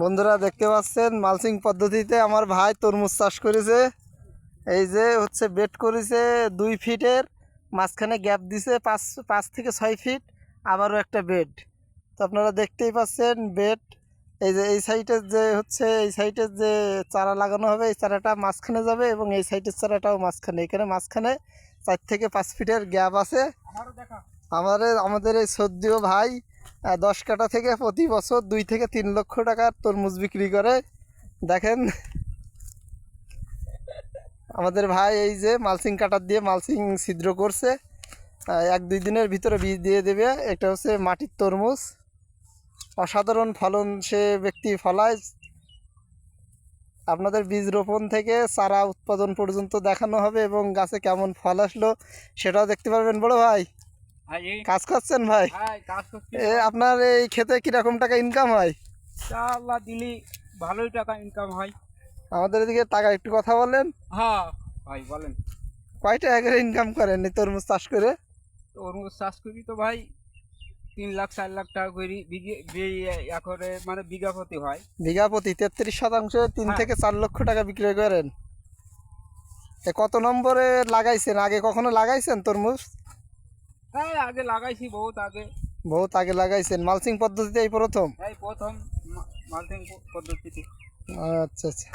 বন্ধুরা দেখতে পাচ্ছেন মালচিং পদ্ধতিতে আমার ভাই তরমুজ চাষ করেছে। এই যে হচ্ছে বেড করেছে 2 ফিটের, মাঝখানে গ্যাপ দিছে 5 থেকে 6 ফিট, আবারও একটা বেড। তো আপনারা দেখতেই পাচ্ছেন বেড। এই যে এই সাইডের যে হচ্ছে এই সাইডের যে চারা লাগানো হবে, এই চারাটা মাঝখানে যাবে এবং এই সাইডের চারাটাও মাঝখানে। এখানে মাঝখানে 4 থেকে 5 ফিটের গ্যাপ আছে। আমাদের এই সদ্যীয় ভাই 10 কাঠা থেকে প্রতি বছর 2 থেকে 3 লক্ষ টাকার তরমুজ বিক্রি করে। দেখেন আমাদের ভাই এই যে মালচিং কাটার দিয়ে মালচিং ছিদ্র করছে, 1-2 দিনের ভিতরে বীজ দিয়ে দেবে। এটা হচ্ছে মাটির তরমুজ, অসাধারণ ফলন সে ব্যক্তি ফলায়। আপনাদের বীজ রোপণ থেকে চারা উৎপাদন পর্যন্ত দেখানো হবে এবং গাছে কেমন ফল আসলো সেটাও দেখতে পারবেন। বড় ভাই কাজ করছেন ভাই? আপনার এই ক্ষেতে কিরকম টাকা ইনকাম হয়? আল্লাহ দিলি ভালোই টাকা ইনকাম হয়। আমাদের এদিকে টাকা একটু কথা বলেন। হ্যাঁ ভাই বলেন। কয় টাকা করে ইনকাম করেন এই তরমুজ চাষ করে? তরমুজ চাষ করি তো ভাই 3 লাখ 4 লাখ টাকা করে একরে মানে বিঘা প্রতি হয়। বিঘা প্রতি 33 শতাংশে 3 থেকে 4 লক্ষ টাকা বিক্রি করেন। কত নম্বরে লাগাইছেন? আগে কখনো লাগাইছেন তরমুজ? হ্যাঁ আগে লাগাইছি, বহুত আগে। বহুত আগে লাগাইছেন। মালচিং পদ্ধতিতে এই প্রথম? এই প্রথম মালচিং পদ্ধতিতে। আচ্ছা আচ্ছা।